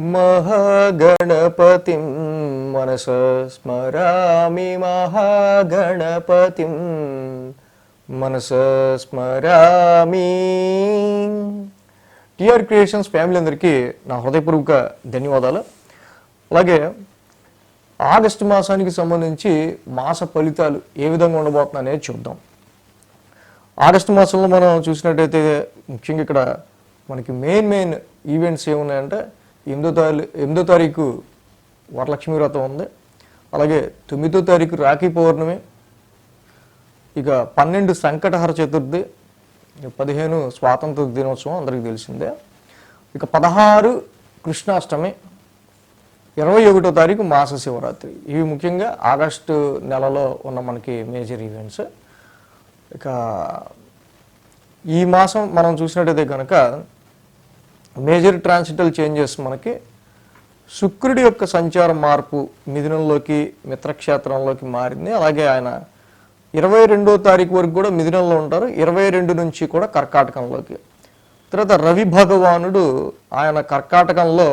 महागणपतिं मनसा स्मरामि महागणपतिं మనసా స్మరామి. TR creations family అందరికీ నా హృదయపూర్వక ధన్యవాదాలు. అలాగే ఆగస్టు మాసానికి సంబంధించి మాస ఫలితాలు ఏ విధంగా ఉండబోతున్నాయనేది చూద్దాం. ఆగస్టు మాసంలో మనం చూసినట్టయితే ముఖ్యంగా ఇక్కడ మనకి మెయిన్ ఈవెంట్స్ ఏమున్నాయంటే 8వ తారీఖు వరలక్ష్మి వ్రతం ఉంది. అలాగే 9వ తారీఖు రాఖీ పౌర్ణమి, ఇక 12 సంకటహర చతుర్థి, 15 స్వాతంత్ర దినోత్సవం అందరికీ తెలిసిందే. ఇక 16 కృష్ణాష్టమి, 21వ తారీఖు మాస శివరాత్రి. ఇవి ముఖ్యంగా ఆగస్టు నెలలో ఉన్న మనకి మేజర్ ఈవెంట్స్. ఇక ఈ మాసం మనం చూసినట్టయితే కనుక మేజర్ ట్రాన్సిటల్ చేంజెస్ మనకి శుక్రుడి యొక్క సంచారం మార్పు మిథునంలోకి మిత్రక్షేత్రంలోకి మారింది. అలాగే ఆయన 22వ తారీఖు వరకు కూడా మిథునంలో ఉంటారు, 22 నుంచి కూడా కర్కాటకంలోకి. తర్వాత రవి భగవానుడు ఆయన కర్కాటకంలో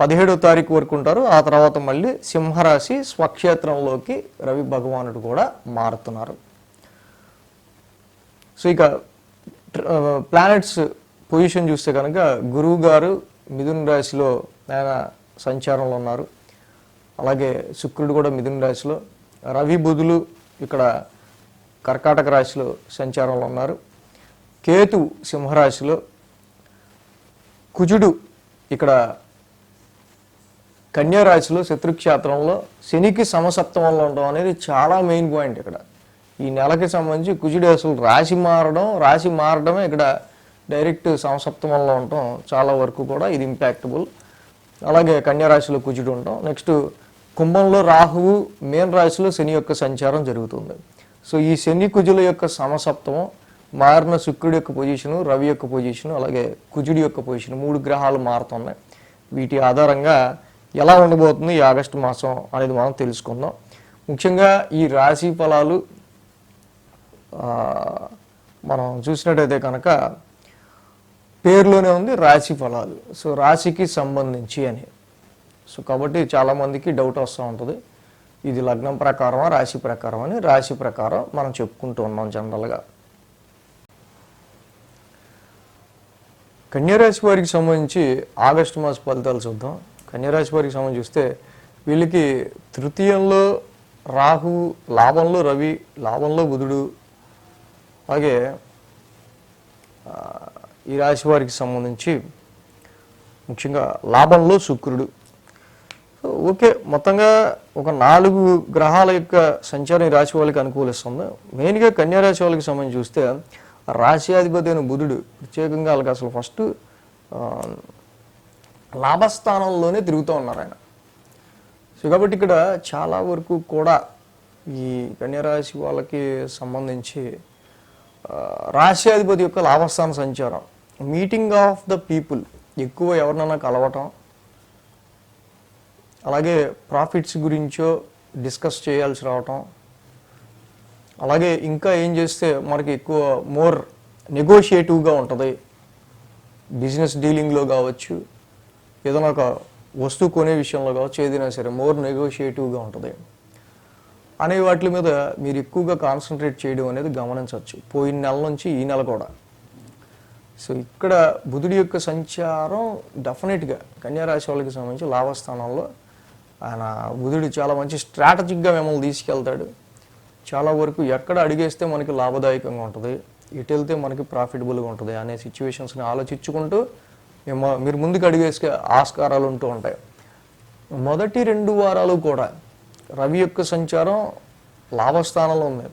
17వ తారీఖు వరకు ఉంటారు. ఆ తర్వాత మళ్ళీ సింహరాశి స్వక్షేత్రంలోకి రవి భగవానుడు కూడా మారుతున్నారు. సో ఇక ప్లానెట్స్ పొజిషన్ చూస్తే కనుక గురువు గారు మిథున రాశిలో ఆయన సంచారంలో ఉన్నారు. అలాగే శుక్రుడు కూడా మిథున రాశిలో, రవి బుధులు ఇక్కడ కర్కాటక రాశిలో సంచారంలో ఉన్నారు. కేతు సింహరాశిలో, కుజుడు ఇక్కడ కన్యా రాశిలో శత్రుక్షేత్రంలో, శనికి సమసప్తమంలో ఉండడం అనేది చాలా మెయిన్ పాయింట్. ఇక్కడ ఈ నెలకి సంబంధించి కుజుడు అసలు రాశి మారడమే ఇక్కడ డైరెక్ట్ సమసప్తమంలో ఉండటం చాలా వరకు కూడా ఇది ఇంపాక్టబుల్. అలాగే కన్యా రాశిలో కుజుడు ఉండటం, నెక్స్ట్ కుంభంలో రాహువు, మీన రాశిలో శని యొక్క సంచారం జరుగుతుంది. సో ఈ శని కుజుల యొక్క సమసప్తమం, మారిన శుక్రుడి యొక్క పొజిషను, రవి యొక్క పొజిషను, అలాగే కుజుడి యొక్క పొజిషన్, 3 గ్రహాలు మారుతున్నాయి. వీటి ఆధారంగా ఎలా ఉండబోతుంది ఈ ఆగస్టు మాసం అనేది మనం తెలుసుకుందాం. ముఖ్యంగా ఈ రాశి ఫలాలు మనం చూసినట్టయితే కనుక పేరులోనే ఉంది రాశి ఫలాలు. సో రాశికి సంబంధించి అని. సో కాబట్టి చాలామందికి డౌట్ వస్తూ ఉంటుంది, ఇది లగ్నం ప్రకారమా రాశి ప్రకారం అని. రాశి ప్రకారం మనం చెప్పుకుంటూ ఉన్నాం జనరల్గా. కన్యారాశి వారికి సంబంధించి ఆగస్టు మాస ఫలితాలు చూద్దాం. కన్యారాశి వారికి సంబంధించి చూస్తే వీళ్ళకి తృతీయంలో రాహు, లాభంలో రవి, లాభంలో బుధుడు, అలాగే ఈ రాశి వారికి సంబంధించి ముఖ్యంగా లాభంలో శుక్రుడు. ఓకే, మొత్తంగా ఒక 4 గ్రహాల యొక్క సంచారం ఈ రాశి వాళ్ళకి అనుకూలిస్తుంది. మెయిన్గా కన్యారాశి వాళ్ళకి సంబంధించి చూస్తే రాశ్యాధిపతి అయిన బుధుడు ప్రత్యేకంగా వాళ్ళకి అసలు ఫస్ట్ లాభస్థానంలోనే తిరుగుతూ ఉన్నారు ఆయన. సో కాబట్టి ఇక్కడ చాలా వరకు కూడా ఈ కన్యారాశి వాళ్ళకి సంబంధించి రాశ్యాధిపతి యొక్క లాభస్థాన సంచారం, మీటింగ్ ఆఫ్ ద పీపుల్, ఎక్కువ ఎవరినైనా కలవటం, అలాగే ప్రాఫిట్స్ గురించో డిస్కస్ చేయాల్సి రావటం, అలాగే ఇంకా ఏం చేస్తే మనకి ఎక్కువ మోర్ నెగోషియేటివ్గా ఉంటుంది. బిజినెస్ డీలింగ్లో కావచ్చు, ఏదైనా ఒక వస్తువు కొనే విషయంలో కావచ్చు, ఏదైనా సరే మోర్ నెగోషియేటివ్గా ఉంటుంది అనే వాటి మీద మీరు ఎక్కువగా కాన్సన్ట్రేట్ చేయడం అనేది గమనించవచ్చు పోయిన నెల నుంచి ఈ నెల కూడా. సో ఇక్కడ బుధుడి యొక్క సంచారం డెఫినెట్గా కన్యారాశి వాళ్ళకి సంబంధించి లాభస్థానంలో ఆయన బుధుడు చాలా మంచి స్ట్రాటజిక్గా మిమ్మల్ని తీసుకెళ్తాడు. చాలా వరకు ఎక్కడ అడిగేస్తే మనకి లాభదాయకంగా ఉంటుంది, ఇటు వెళ్తే మనకి ప్రాఫిటబుల్గా ఉంటుంది అనే సిచ్యువేషన్స్ని ఆలోచించుకుంటూ మీరు ముందుకు అడిగేసే ఆస్కారాలు ఉంటూ ఉంటాయి. మొదటి 2 వారాలు కూడా రవి యొక్క సంచారం లాభస్థానంలో ఉంది.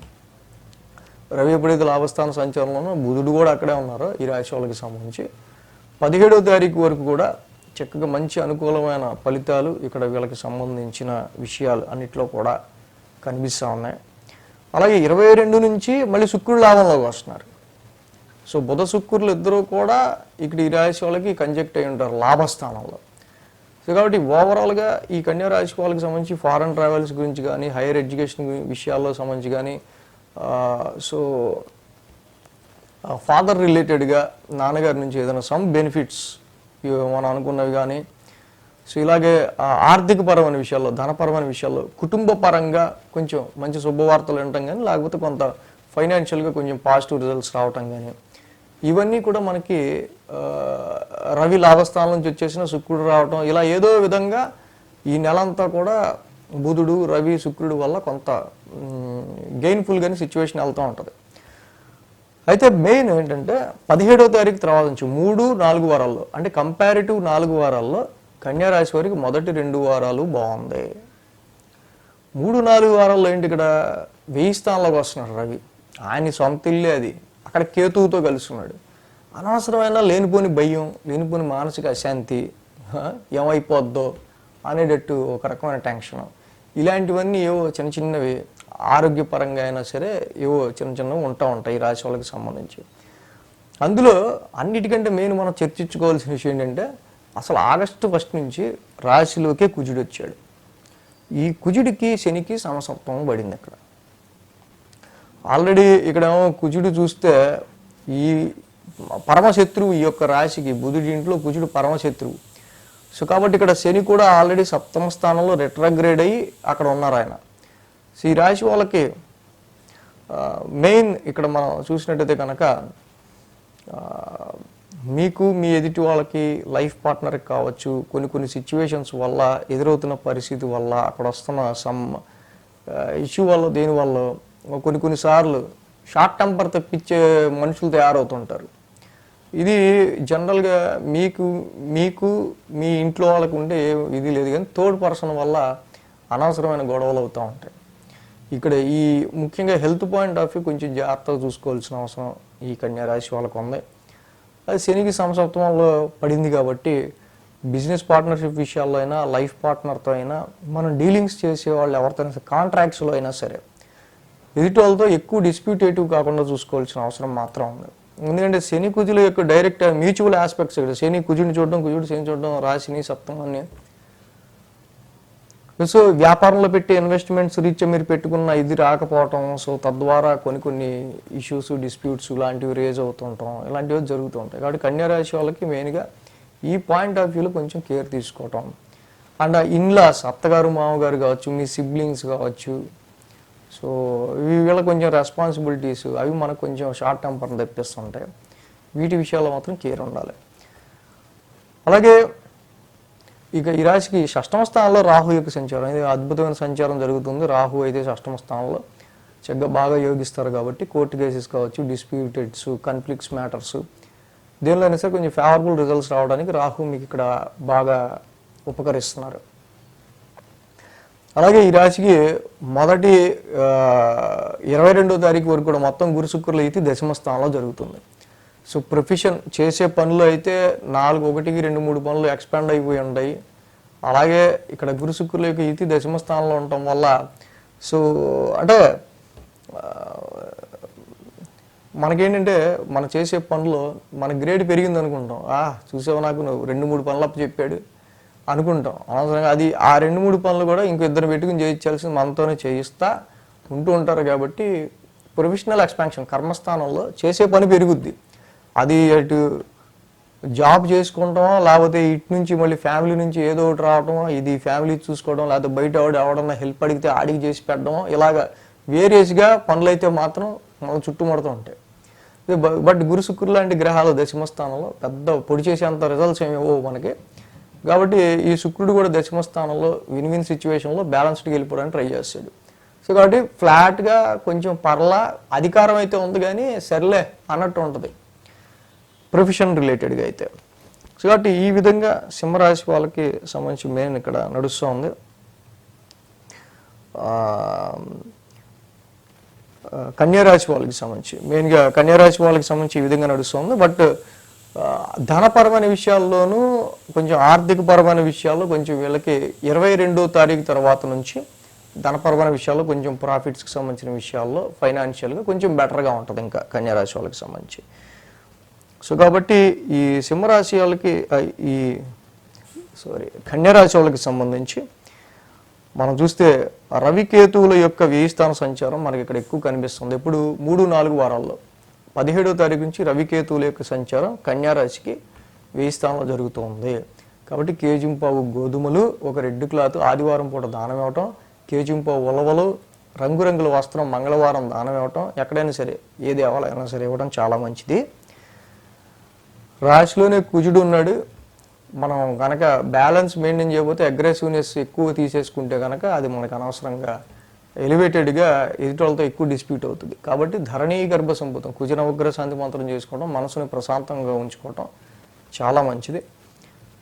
రవి ఎప్పుడైతే లాభస్థాన సంచారంలోనో బుధుడు కూడా అక్కడే ఉన్నారు ఈ రాశి వాళ్ళకి సంబంధించి. 17వ తారీఖు వరకు కూడా చక్కగా మంచి అనుకూలమైన ఫలితాలు ఇక్కడ వీళ్ళకి సంబంధించిన విషయాలు అన్నిట్లో కూడా కనిపిస్తూ ఉన్నాయి. అలాగే 22 నుంచి మళ్ళీ శుక్రుడు లాభంలోకి వస్తున్నారు. సో బుధ శుక్రులు ఇద్దరూ కూడా ఇక్కడ ఈ రాశి వాళ్ళకి కంజెక్ట్ అయి ఉంటారు లాభస్థానంలో. సో కాబట్టి ఓవరాల్గా ఈ కన్యా రాశి వాళ్ళకి సంబంధించి ఫారెన్ ట్రావెల్స్ గురించి కానీ, హైయర్ ఎడ్యుకేషన్ విషయాల్లో సంబంధించి కానీ, సో ఫాదర్ రిలేటెడ్గా నాన్నగారి నుంచి ఏదైనా సమ్ బెనిఫిట్స్ మనం అనుకున్నవి కానీ, సో ఇలాగే ఆర్థికపరమైన విషయాల్లో, ధనపరమైన విషయాల్లో, కుటుంబ పరంగా కొంచెం మంచి శుభవార్తలు వినటం కానీ, లేకపోతే కొంత ఫైనాన్షియల్గా కొంచెం పాజిటివ్ రిజల్ట్స్ రావటం కానీ, ఇవన్నీ కూడా మనకి రవి లాభస్థానం నుంచి వచ్చేసిన శుక్రుడు రావటం, ఇలా ఏదో విధంగా ఈ నెలంతా కూడా బుధుడు, రవి, శుక్రుడు వల్ల కొంత గెయిన్ఫుల్గానే సిచ్యువేషన్ వెళ్తూ ఉంటుంది. అయితే మెయిన్ ఏంటంటే 17వ తారీఖు తర్వాత నుంచి 3-4 వారాల్లో, అంటే కంపారిటివ్ 4 వారాల్లో కన్యా రాశి వారికి మొదటి 2 వారాలు బాగుంది. 3-4 వారాల్లో ఏంటి, ఇక్కడ 1000 స్థానంలోకి వస్తున్నాడు రవి. ఆయన సొంత ఇల్లే అది, అక్కడ కేతువుతో కలుస్తున్నాడు. అనవసరమైన లేనిపోని భయం, లేనిపోని మానసిక అశాంతి, ఏమైపోద్దో అనేటట్టు ఒక రకమైన టెన్షన్, ఇలాంటివన్నీ ఏవో చిన్న చిన్నవి ఆరోగ్యపరంగా అయినా సరే ఏవో చిన్న చిన్నవి ఉంటాయి ఈ రాశి వాళ్ళకి సంబంధించి. అందులో అన్నిటికంటే మెయిన్ మనం చర్చించుకోవాల్సిన విషయం ఏంటంటే, అసలు ఆగస్టు 1 నుంచి రాశిలోకే కుజుడు వచ్చాడు. ఈ కుజుడికి శనికి సమసప్తమం పడింది. ఇక్కడ ఆల్రెడీ ఇక్కడేమో కుజుడు చూస్తే ఈ పరమశత్రువు, ఈ యొక్క రాశికి బుధుడి ఇంట్లో కుజుడు పరమశత్రువు. సో కాబట్టి ఇక్కడ శని కూడా ఆల్రెడీ 7వ స్థానంలో రెట్రోగ్రేడ్ అయ్యి అక్కడ ఉన్నారు ఆయన. సో ఈ రాశి వాళ్ళకి మెయిన్ ఇక్కడ మనం చూసినట్టయితే కనుక మీకు మీ ఎదుటి వాళ్ళకి లైఫ్ పార్ట్నర్కి కావచ్చు, కొన్ని సిచ్యువేషన్స్ వల్ల, ఎదురవుతున్న పరిస్థితి వల్ల, అక్కడ వస్తున్న సమ్ ఇష్యూ వల్ల, దేనివల్ల కొన్నిసార్లు షార్ట్ టెంపర్ తెప్పించే మనుషులు తయారవుతుంటారు. ఇది జనరల్గా మీకు మీ ఇంట్లో వాళ్ళకు ఉండే ఇది లేదు, కానీ థర్డ్ పర్సన్ వల్ల అనవసరమైన గొడవలు అవుతూ ఉంటాయి. ఇక్కడ ఈ ముఖ్యంగా హెల్త్ పాయింట్ ఆఫ్ వ్యూ కొంచెం జాగ్రత్తగా చూసుకోవాల్సిన అవసరం ఈ కన్యా రాశి వాళ్ళకు ఉంది. అది శనికి సమసప్తమంలో పడింది కాబట్టి బిజినెస్ పార్ట్నర్షిప్ విషయాల్లో అయినా, లైఫ్ పార్ట్నర్తో అయినా, మనం డీలింగ్స్ చేసే వాళ్ళు ఎవరితో అయినా, కాంట్రాక్ట్స్లో అయినా సరే ఎదుటి వాళ్ళతో ఎక్కువ డిస్ప్యూటేటివ్ కాకుండా చూసుకోవాల్సిన అవసరం మాత్రం ఉంది. ఎందుకంటే శని కుజుల యొక్క డైరెక్ట్ మ్యూచువల్ ఆస్పెక్ట్స్, ఇక్కడ శని కుజుడిని చూడడం, కుజుడు శని చూడడం, రాశిని సప్తమాన్ని. సో వ్యాపారంలో పెట్టే ఇన్వెస్ట్మెంట్స్ రీత్యా మీరు పెట్టుకున్న ఇది రాకపోవటం, సో తద్వారా కొన్ని ఇష్యూస్, డిస్ప్యూట్స్ ఇలాంటివి రేజ్ అవుతుంటాం, ఇలాంటివి జరుగుతూ ఉంటాయి. కాబట్టి కన్యా రాశి వాళ్ళకి మెయిన్గా ఈ పాయింట్ ఆఫ్ వ్యూలో కొంచెం కేర్ తీసుకోవటం. అండ్ ఇన్లాస్, అత్తగారు మామగారు కావచ్చు, మీ సిబ్లింగ్స్ కావచ్చు, సో వీళ్ళ కొంచెం రెస్పాన్సిబిలిటీస్ అవి మనకు కొంచెం షార్ట్ టెంపర్ని తెప్పిస్తుంటాయి. వీటి విషయాల్లో మాత్రం కేర్ ఉండాలి. అలాగే ఇక ఈ రాశికి 6వ స్థానంలో రాహు యొక్క సంచారం, ఇది అద్భుతమైన సంచారం జరుగుతుంది. రాహు అయితే 6వ స్థానంలో చక్కగా బాగా యోగిస్తారు కాబట్టి కోర్టు కేసెస్ కావచ్చు, డిస్ప్యూటెడ్స్, కాన్ఫ్లిక్ట్స్ మ్యాటర్స్, దేనిలో అయినా సరే కొంచెం ఫేవరబుల్ రిజల్ట్స్ రావడానికి రాహు మీకు ఇక్కడ బాగా ఉపకరిస్తున్నారు. అలాగే ఈ రాశికి మొదటి 22వ తారీఖు వరకు కూడా మొత్తం గురు శుక్రులు అయితే 10వ స్థానంలో జరుగుతుంది. సో ప్రొఫెషన్ చేసే పనులు అయితే 4, 1, 2, 3 పనులు ఎక్స్పాండ్ అయిపోయి ఉంటాయి. అలాగే ఇక్కడ గురు శుక్రుల యొక్క ఇది 10వ స్థానంలో ఉండటం వల్ల సో అంటే మనకేంటంటే మనం చేసే పనులు మన గ్రేడ్ పెరిగింది అనుకుంటాం. చూసావా నాకు నువ్వు 2-3 పనులు అప్పు చెప్పాడు అనుకుంటాం. అనవసరంగా అది ఆ 2-3 పనులు కూడా ఇంకో ఇద్దరు పెట్టుకుని చేయించాల్సింది మనతోనే చేయిస్తా ఉంటూ ఉంటారు. కాబట్టి ప్రొఫెషనల్ ఎక్స్పాన్షన్, కర్మస్థానంలో చేసే పని పెరుగుద్ది. అది అటు జాబ్ చేసుకుంటామో, లేకపోతే ఇటు నుంచి మళ్ళీ ఫ్యామిలీ నుంచి ఏదో ఒకటి రావటం, ఇది ఫ్యామిలీ చూసుకోవడం, లేకపోతే బయట ఎవడన్నా హెల్ప్ అడిగితే ఆడికి చేసి పెట్టడం, ఇలాగ వేరియస్గా పనులు అయితే మాత్రం మనం చుట్టుముడుతూ ఉంటాయి. బట్ గురు శుక్రులు లాంటి గ్రహాలు 10వ స్థానంలో పెద్ద పొడి చేసేంత రిజల్ట్స్ ఏమేవో మనకి. కాబట్టి ఈ శుక్రుడు కూడా 10వ స్థానంలో విన్ సిచ్యువేషన్లో బ్యాలెన్స్డ్కి వెళ్ళిపోవడానికి ట్రై చేస్తాడు. సో కాబట్టి ఫ్లాట్గా కొంచెం పర్లా అధికారం అయితే ఉంది, కానీ సర్లే అన్నట్టు ఉంటుంది ప్రొఫెషన్ రిలేటెడ్గా అయితే. సో కాబట్టి ఈ విధంగా సింహరాశి వాళ్ళకి సంబంధించి మెయిన్ ఇక్కడ నడుస్తూ ఉంది. కన్యారాశి వాళ్ళకి సంబంధించి మెయిన్గా కన్యారాశి వాళ్ళకి సంబంధించి ఈ విధంగా నడుస్తుంది. బట్ ధనపరమైన విషయాల్లోనూ కొంచెం ఆర్థికపరమైన విషయాల్లో కొంచెం వీళ్ళకి 22వ తారీఖు తర్వాత నుంచి ధనపరమైన విషయాల్లో కొంచెం ప్రాఫిట్స్కి సంబంధించిన విషయాల్లో ఫైనాన్షియల్గా కొంచెం బెటర్గా ఉంటుంది ఇంకా కన్యారాశి వాళ్ళకి సంబంధించి. సో కాబట్టి ఈ సింహరాశి వాళ్ళకి కన్యారాశి వాళ్ళకి సంబంధించి మనం చూస్తే రవికేతువుల యొక్క 1000 స్థాన సంచారం మనకి ఇక్కడ ఎక్కువ కనిపిస్తుంది. ఇప్పుడు 3-4 వారాల్లో 17వ తారీఖు నుంచి రవికేతువుల యొక్క సంచారం కన్యారాశికి 1000 స్థానంలో జరుగుతుంది. కాబట్టి కేజింపావు గోధుమలు, ఒక రెడ్ క్లాత్ ఆదివారం పూట దానం ఇవ్వటం, కేజింపావు ఉలవలు, రంగురంగుల వస్త్రం మంగళవారం దానం ఇవ్వటం, ఎక్కడైనా సరే ఏ దేవాలయమైనా సరే ఇవ్వడం చాలా మంచిది. రాశిలోనే కుజుడు ఉన్నాడు. మనం కనుక బ్యాలెన్స్ మెయింటైన్ చేయకపోతే అగ్రెసివ్నెస్ ఎక్కువ తీసేసుకుంటే కనుక అది మనకు అనవసరంగా ఎలివేటెడ్గా ఎదుటి వాళ్ళతో ఎక్కువ డిస్ప్యూట్ అవుతుంది. కాబట్టి ధరణీ గర్భ సంపుతం కుజ నవగ్రహ శాంతి మంత్రం చేసుకోవడం, మనసుని ప్రశాంతంగా ఉంచుకోవటం చాలా మంచిది.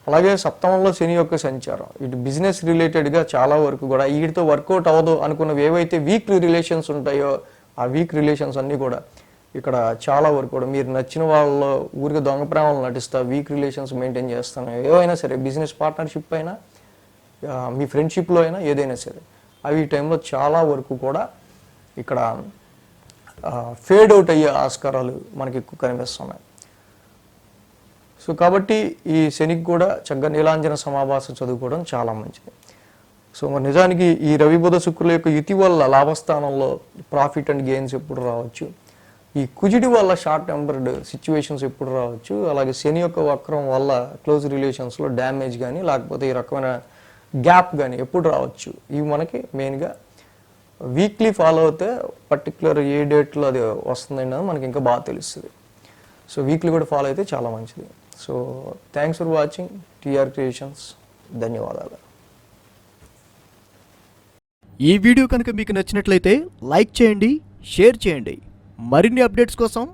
అలాగే సప్తమంలో శని యొక్క సంచారం ఇటు బిజినెస్ రిలేటెడ్గా చాలా వరకు కూడా వీటితో వర్కౌట్ అవ్వదు అనుకున్నవి ఏవైతే వీక్ రిలేషన్స్ ఉంటాయో ఆ వీక్ రిలేషన్స్ అన్నీ కూడా ఇక్కడ చాలా వరకు కూడా మీరు నచ్చిన వాళ్ళలో ఊరికి దొంగ ప్రేమలు నటిస్తా వీక్ రిలేషన్స్ మెయింటైన్ చేస్తాను. ఏవైనా సరే బిజినెస్ పార్ట్నర్షిప్ అయినా మీ ఫ్రెండ్షిప్లో అయినా ఏదైనా సరే అవి ఈ టైంలో చాలా వరకు కూడా ఇక్కడ ఫేడ్ అవుట్ అయ్యే ఆస్కారాలు మనకి ఎక్కువ కనిపిస్తున్నాయి. సో కాబట్టి ఈ శనికి కూడా చక్కగా నీలాంజన సమాభాసం చదువుకోవడం చాలా మంచిది. సో మరి నిజానికి ఈ రవి బుధ శుక్రుల యొక్క యుతి వల్ల లాభస్థానంలో ప్రాఫిట్ అండ్ గెయిన్స్ ఎప్పుడు రావచ్చు, ఈ కుజుడి వల్ల షార్ట్ టెంపర్డ్ సిచ్యువేషన్స్ ఎప్పుడు రావచ్చు, అలాగే శని యొక్క వక్రం వల్ల క్లోజ్ రిలేషన్స్లో డ్యామేజ్ కానీ లేకపోతే ఈ రకమైన గ్యాప్ కానీ ఎప్పుడు రావచ్చు, ఇవి మనకి మెయిన్గా వీక్లీ ఫాలో అవుతే పర్టికులర్ ఏ డేట్లో అది వస్తుందండి అని మనకి ఇంకా బాగా తెలుస్తుంది. సో వీక్లీ కూడా ఫాలో అయితే చాలా మంచిది. So thanks for watching TR Creations. ధన్యవాదాలు. ఈ వీడియో కనుక మీకు నచ్చినట్లయితే లైక్ చేయండి, షేర్ చేయండి. మరిన్ని అప్డేట్స్ కోసం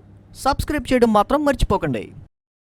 సబ్స్క్రైబ్ చేయడం మాత్రం మర్చిపోకండి.